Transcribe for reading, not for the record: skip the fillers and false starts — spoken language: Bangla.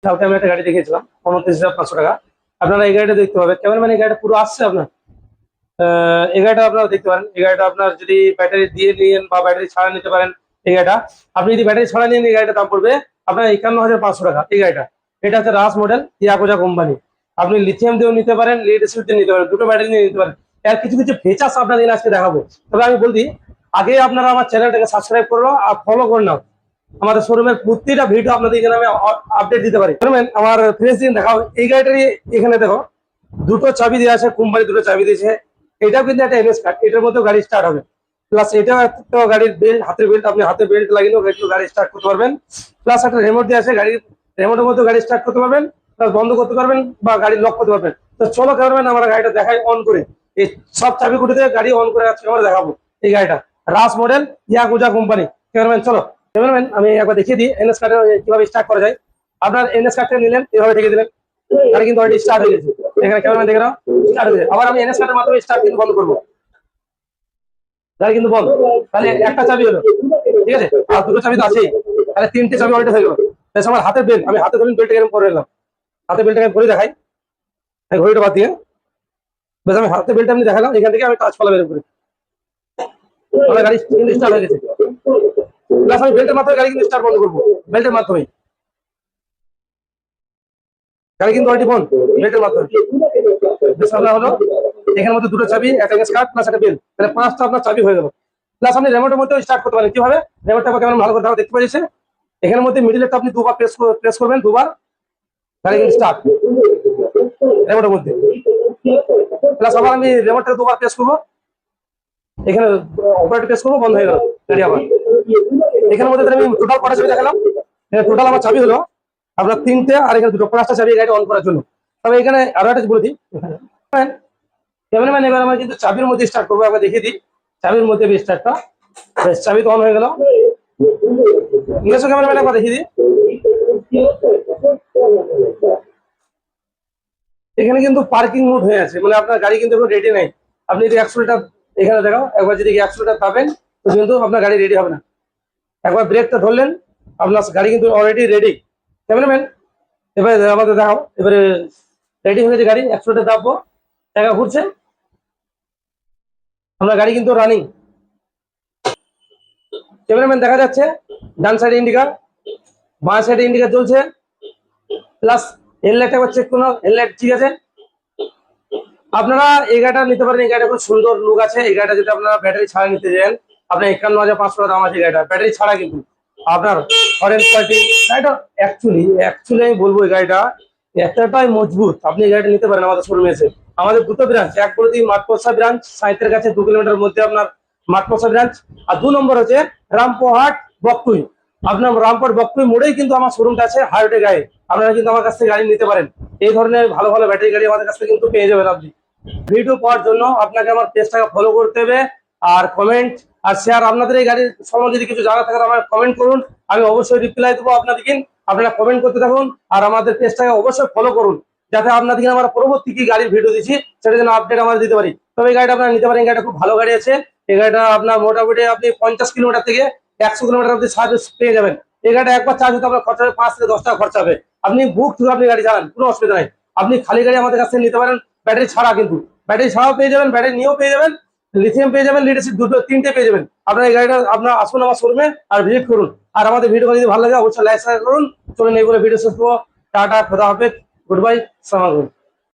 কালকে আমি একটা গাড়ি দেখিয়েছিলাম 29,500 টাকা। আপনারা এই গাড়িটা দেখতে পাবেন, ক্যামেরাম্যান এই গাড়িটা পুরো আসছে আপনার। এই গাড়িটা আপনারা দেখতে পারেন। এই গাড়িটা আপনার যদি ব্যাটারি দিয়ে নিন বা ব্যাটারি ছাড়া নিতে পারেন। এই গাড়িটা আপনি যদি ব্যাটারি ছাড়া নিন, এই গাড়িটার দাম পড়বে আপনার 51,500 টাকা। এই গাড়িটা, এটা হচ্ছে রাস মডেল, ইয়াকুজা কোম্পানি। আপনি লিথিয়াম দিয়েও নিতে পারেন, লিড এসিড দিয়ে নিতে পারেন, দুটো ব্যাটারি নিয়ে নিতে পারেন। এর কিছু কিছু ফিচার্স আপনাদের আজকে দেখাবো। তবে আমি বলছি, আগে আপনারা আমার চ্যানেলটাকে সাবস্ক্রাইব করো আর ফলো করে নাও। আমাদের শোরুমের প্রতিটা ভিডিও আপনাদের এখানে আমি আপডেট দিতে পারি। আমার ফিনিশিং দেখাও। এই গাড়িটারই এখানে দেখো দুটো চাবি দেওয়া আছে, কোম্পানি দুটো চাবি দিয়েছে। এটাও কিন্তু একটা এনএস কার্ড, এটার মধ্যে গাড়ি স্টার্ট হবে। প্লাস এটা একটা গাড়ির বেল্ট, হাতের বেল্ট, আপনি হাতে বেল্ট লাগিয়েও গাড়ি স্টার্ট করতে পারবেন। প্লাস একটা রিমোট দিয়ে আছে, গাড়ির রিমোটের মধ্যে গাড়ি স্টার্ট করতে পারবেন, প্লাস বন্ধ করতে পারবেন বা গাড়ি লক করতে পারবেন। তো চলো ক্যামেরাম্যান আমরা গাড়িটা দেখাই অন করে। এই সব চাবি কুটিতে গাড়ি অন করে আজকে আমরা দেখাবো। এই গাড়িটা রাস মডেল, ইয়াকুজা কোম্পানি। ক্যামেরাম্যান চলো। ক্যামেরাম্যান আমি একবার দেখিয়ে দিই এনএস কার্ডে কিভাবে স্টার্ট করা যায়। আপনার এনএস কার্ডটা নিলেন, এভাবে ঢেকে দিলেন, গাড়ি কিন্তু অলরেডি স্টার্ট হয়ে গেছে। এখানে ক্যামেরাম্যান দেখে নাও, স্টার্ট হয়ে গেছে। আবার আমি এনএস কার্ডের মাধ্যমে স্টার্ট কিন্তু বন্ধ করবো, গাড়ি কিন্তু বন্ধ। তাহলে একটা চাবি হলো, ঠিক আছে, আর দুটো চাবি তো আছেই, তাহলে তিনটে চাবি অলরেডি হয়ে গেল। আমার হাতের বেল্ট, আমি হাতে ধরুন বেল্ট এরকম করে নিলাম, হাতে বেল্টটাকে ঘড়ি দেখাই, ঘড়িটা বাদ দিয়ে বেশ আমি হাতে বেল্ট আপনি দেখালাম, এখান থেকে আমি টাচ ফলা বের করি, আমার গাড়ি কিন্তু স্টার্ট হয়ে গেছে। প্লাস আমি বেল্টের মাধ্যমে গাড়ি কিন্তু স্টার্ট বন্ধ করবো, বেল্টের মাধ্যমে গাড়ি কিন্তু অলরেডি বন্ধ, বেল্টের মাধ্যমে। বেশ আমরা হলো এখানের মধ্যে দুটো চাবি, একটা এনএস কার্ড প্লাস একটা বেল্ট, তাহলে পাঁচটা আপনার চাবি হয়ে গেল। প্লাস আপনি রিমোটের মধ্যে স্টার্ট করতে পারেন। কিভাবে রিমোটটা কেমন ভালো করে দেখতে পাচ্ছি, এখানের মধ্যে মিডিলেরটা আপনি দুবার প্রেস করবেন, দুবার গাড়ি কিন্তু স্টার্ট রিমোটের মধ্যে। প্লাস আবার আমি রিমোটটা দুবার প্রেস করবো, এখানে অপারেটর প্রেস করবো, বন্ধ হয়ে গেল গাড়ি আবার। এখানের মধ্যে আমি টোটাল কটা চাবি দেখালাম, টোটাল আমার চাবি হলো আপনার তিনটে, আর এখানে দুটো, পাঁচটা চাবি গাড়ি অন করার জন্য। তবে এখানে আরো একটা বলে দিই, ক্যামেরাম্যান এবার আমরা কিন্তু চাবির মধ্যে স্টার্ট করবো, একবার দেখিয়ে দিই চাবির মধ্যে স্টার্টটা। বেশ চাবি তো অন হয়ে গেল, ক্যামেরাম্যান একবার দেখিয়ে দিই। এখানে কিন্তু পার্কিং মোড হয়ে আছে, মানে আপনার গাড়ি কিন্তু রেডি নাই। আপনি যদি 100টা এখানে দেখাও, একবার যদি 100টা পাবেন তো কিন্তু আপনার গাড়ি রেডি হবে না। একবার ব্রেকটা ধরলেন, আপনার গাড়ি কিন্তু অলরেডি রেডি। ক্যামেরাম্যান এবারে আমাদের দেখাও, এবারে রেডি হয়ে গেছে গাড়ি, 100টা দাববো, জায়গা ঘুরছে, আপনার গাড়ি কিন্তু রানিং। ক্যামেরাম্যান দেখা যাচ্ছে ডান সাইডে ইন্ডিকার, বাঁ সাইডে ইন্ডিকার চলছে, প্লাস হেডলাইট একবার চেক করুন, হেডলাইট ঠিক আছে। আপনারা এই গাড়িটা নিতে পারেন, এই গাড়িটা খুব সুন্দর লুক আছে। এই গাড়িটা যদি আপনারা ব্যাটারি ছাড়া নিতে চান, আপনার 51,500 দাম আছে গাড়িটা, ব্যাটারি ছাড়া কিন্তু আপনার অরেঞ্জ পার্টি গাড়িটা। অ্যাকচুয়ালি আমি বলবো এই গাড়িটা এতটাই মজবুত, আপনি এই গাড়িটা নিতে পারেন আমাদের শোরুমে এসে। আমাদের দুটো ব্রাঞ্চ, এক করে দিই মাঠপোসা ব্রাঞ্চ, সাইতের কাছে 2 কিলোমিটার মধ্যে আপনার মাঠপোসা ব্রাঞ্চ, আর 2 নম্বর হচ্ছে রামপুরহাট বকটুই। আপনার রামপুরহাট বকটুই মোড়েই কিন্তু আমার শোরুমটা আছে, হাইওয়ে গায়ে। আপনারা কিন্তু আমার কাছ থেকে গাড়ি নিতে পারেন, এই ধরনের ভালো ভালো ব্যাটারি গাড়ি আমাদের কাছ থেকে কিন্তু পেয়ে যাবেন আপনি। ভিডিও পাওয়ার জন্য আপনাকে আমার পেজটাকে ফলো করতে হবে, আর কমেন্ট আর শেয়ার। আপনাদের এই গাড়ির সম্বন্ধে যদি কিছু জানা থাকে আমার কমেন্ট করুন, আমি অবশ্যই রিপ্লাই দেবো আপনাদেরকে। আপনারা কমেন্ট করতে থাকুন আর আমাদের পেজটাকে অবশ্যই ফলো করুন, যাতে আপনাদেরকে আমরা পরবর্তী কি গাড়ির ভিডিও দিচ্ছি সেটা যেন আপডেট আমাদের দিতে পারি। তবে এই গাড়িটা আপনারা নিতে পারেন, এই গাড়িটা খুব ভালো গাড়ি আছে। এই গাড়িটা আপনার মোটামুটি আপনি 50 কিলোমিটার থেকে 100 কিলোমিটার অব্দি সার্ভিস পেয়ে যাবেন। এই গাড়িটা একবার চার্জ হতে আপনার খরচা হবে 5 থেকে 10 টাকা খরচা হবে। আপনি বুক থ্রু আপনি গাড়ি চালান, কোনো অসুবিধা নাই। আপনি খালি গাড়ি আমাদের কাছ থেকে নিতে পারেন, ব্যাটারি ছাড়া কিন্তু, ব্যাটারি ছাড়াও পেয়ে যাবেন, ব্যাটারি নিয়েও পেয়ে যাবেন, লিথিয়াম পেয়ে যাবেন, লিড এসিড দুটো তিনটে পেয়ে যাবেন। আপনার এই গাড়িটা আপনার আসুন আমার শোরুমে আর ভিজিট করুন। আর আমাদের ভিডিও যদি ভালো লাগে অবশ্যই লাইক শেয়ার করুন। চলুন এই বলে ভিডিও শেষ করবো। টাটা, খোদা হাফেজ, গুড বাই, সালাম আলাইকুম।